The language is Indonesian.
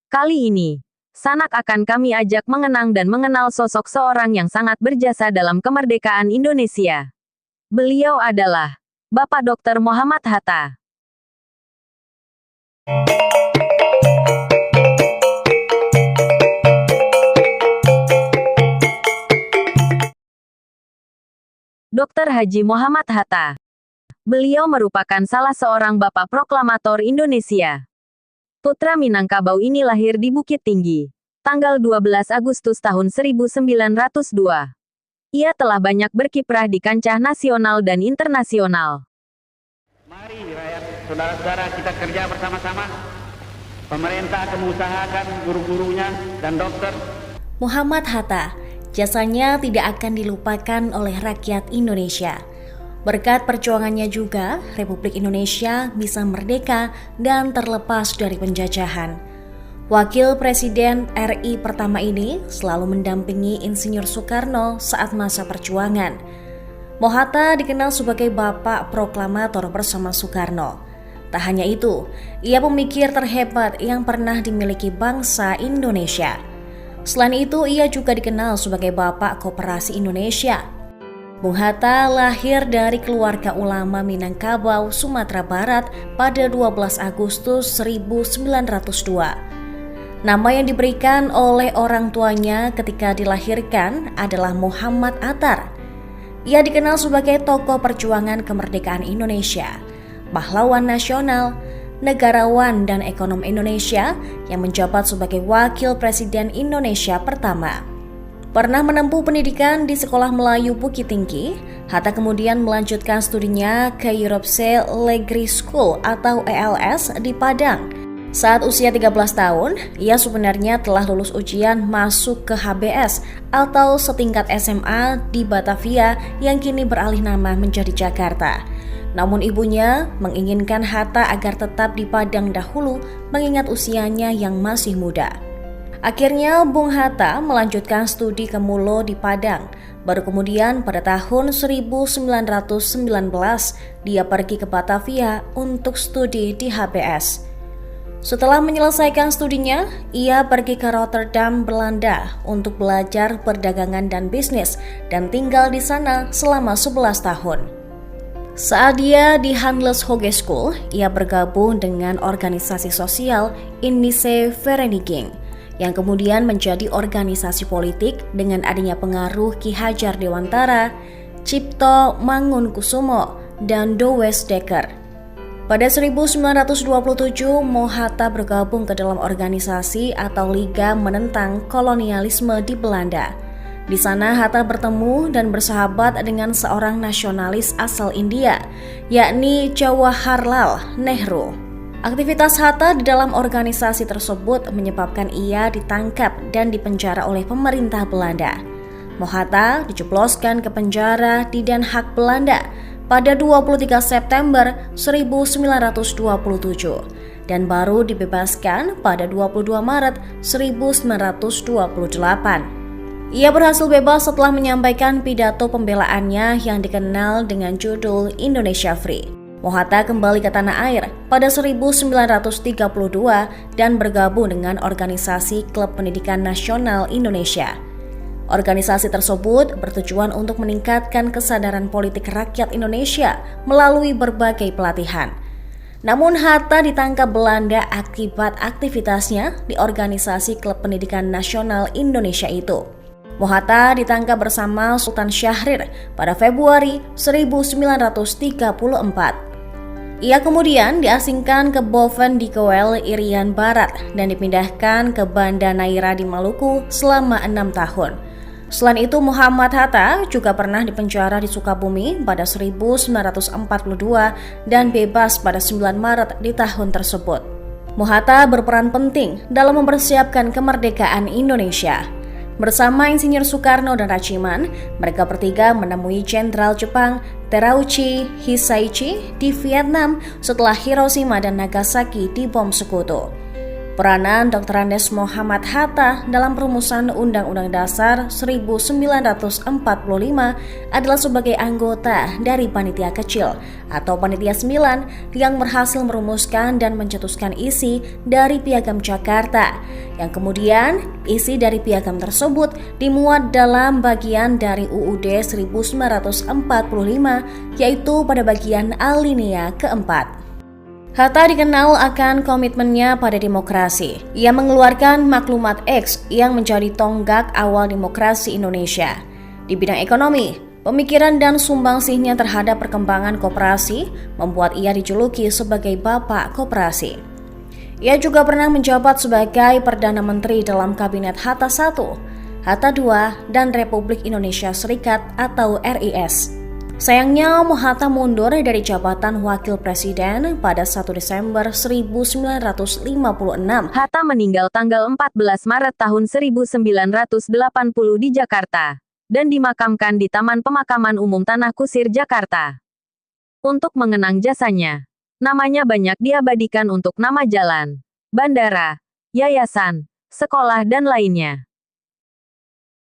Kali ini, Sanak akan kami ajak mengenang dan mengenal sosok seorang yang sangat berjasa dalam kemerdekaan Indonesia. Beliau adalah Bapak Dr. Muhammad Hatta. Dr. Haji Muhammad Hatta. Beliau merupakan salah seorang bapak proklamator Indonesia. Putra Minangkabau ini lahir di Bukit Tinggi, tanggal 12 Agustus tahun 1902. Ia telah banyak berkiprah di kancah nasional dan internasional. Mari rakyat, saudara-saudara, kita kerja bersama-sama. Pemerintah akan mengusahakan guru-gurunya dan dokter. Muhammad Hatta, jasanya tidak akan dilupakan oleh rakyat Indonesia. Berkat perjuangannya juga, Republik Indonesia bisa merdeka dan terlepas dari penjajahan. Wakil Presiden RI pertama ini selalu mendampingi Insinyur Soekarno saat masa perjuangan. Hatta dikenal sebagai bapak proklamator bersama Soekarno. Tak hanya itu, ia pemikir terhebat yang pernah dimiliki bangsa Indonesia. Selain itu, ia juga dikenal sebagai bapak koperasi Indonesia. Bung Hatta lahir dari keluarga ulama Minangkabau, Sumatera Barat pada 12 Agustus 1902. Nama yang diberikan oleh orang tuanya ketika dilahirkan adalah Muhammad Attar. Ia dikenal sebagai tokoh perjuangan kemerdekaan Indonesia, pahlawan nasional, negarawan dan ekonom Indonesia yang menjabat sebagai Wakil Presiden Indonesia pertama. Pernah menempuh pendidikan di Sekolah Melayu Bukit Tinggi, Hatta kemudian melanjutkan studinya ke Europese Legris School atau ELS di Padang. Saat usia 13 tahun, ia sebenarnya telah lulus ujian masuk ke HBS atau setingkat SMA di Batavia yang kini beralih nama menjadi Jakarta. Namun ibunya menginginkan Hatta agar tetap di Padang dahulu mengingat usianya yang masih muda. Akhirnya Bung Hatta melanjutkan studi ke Mulo di Padang. Baru kemudian pada tahun 1919 dia pergi ke Batavia untuk studi di HBS. Setelah menyelesaikan studinya, ia pergi ke Rotterdam, Belanda untuk belajar perdagangan dan bisnis dan tinggal di sana selama 11 tahun. Saat dia di Handels Hogeschool, ia bergabung dengan organisasi sosial Indische Vereniging yang kemudian menjadi organisasi politik dengan adanya pengaruh Ki Hajar Dewantara, Cipto Mangunkusumo, dan Douwes Dekker. Pada 1927, Hatta bergabung ke dalam organisasi atau Liga Menentang Kolonialisme di Belanda. Di sana Hatta bertemu dan bersahabat dengan seorang nasionalis asal India, yakni Jawaharlal Nehru. Aktivitas Hatta di dalam organisasi tersebut menyebabkan ia ditangkap dan dipenjara oleh pemerintah Belanda. Hatta dijebloskan ke penjara di Den Haag, Belanda pada 23 September 1927 dan baru dibebaskan pada 22 Maret 1928. Ia berhasil bebas setelah menyampaikan pidato pembelaannya yang dikenal dengan judul Indonesia Free. Hatta kembali ke tanah air pada 1932 dan bergabung dengan organisasi Klub Pendidikan Nasional Indonesia. Organisasi tersebut bertujuan untuk meningkatkan kesadaran politik rakyat Indonesia melalui berbagai pelatihan. Namun Hatta ditangkap Belanda akibat aktivitasnya di organisasi Klub Pendidikan Nasional Indonesia itu. Hatta ditangkap bersama Sultan Syahrir pada Februari 1934. Ia kemudian diasingkan ke Boven di Kewel, Irian Barat dan dipindahkan ke Banda Neira di Maluku selama 6 tahun. Selain itu, Muhammad Hatta juga pernah dipenjara di Sukabumi pada 1942 dan bebas pada 9 Maret di tahun tersebut. Hatta berperan penting dalam mempersiapkan kemerdekaan Indonesia. Bersama Insinyur Soekarno dan Raciman, mereka bertiga menemui Jenderal Jepang Terauchi Hisaichi di Vietnam setelah Hiroshima dan Nagasaki dibom sekutu. Peranan Dr. Andes Muhammad Hatta dalam perumusan Undang-Undang Dasar 1945 adalah sebagai anggota dari panitia kecil atau panitia 9 yang berhasil merumuskan dan mencetuskan isi dari Piagam Jakarta, yang kemudian isi dari piagam tersebut dimuat dalam bagian dari UUD 1945, yaitu pada bagian alinea keempat. Hatta dikenal akan komitmennya pada demokrasi. Ia mengeluarkan Maklumat X yang menjadi tonggak awal demokrasi Indonesia. Di bidang ekonomi, pemikiran dan sumbangsihnya terhadap perkembangan koperasi membuat ia dijuluki sebagai Bapak Koperasi. Ia juga pernah menjabat sebagai Perdana Menteri dalam Kabinet Hatta I, Hatta II, dan Republik Indonesia Serikat atau RIS. Sayangnya, Hatta mundur dari jabatan Wakil Presiden pada 1 Desember 1956. Hatta meninggal tanggal 14 Maret tahun 1980 di Jakarta dan dimakamkan di Taman Pemakaman Umum Tanah Kusir, Jakarta. Untuk mengenang jasanya, namanya banyak diabadikan untuk nama jalan, bandara, yayasan, sekolah dan lainnya.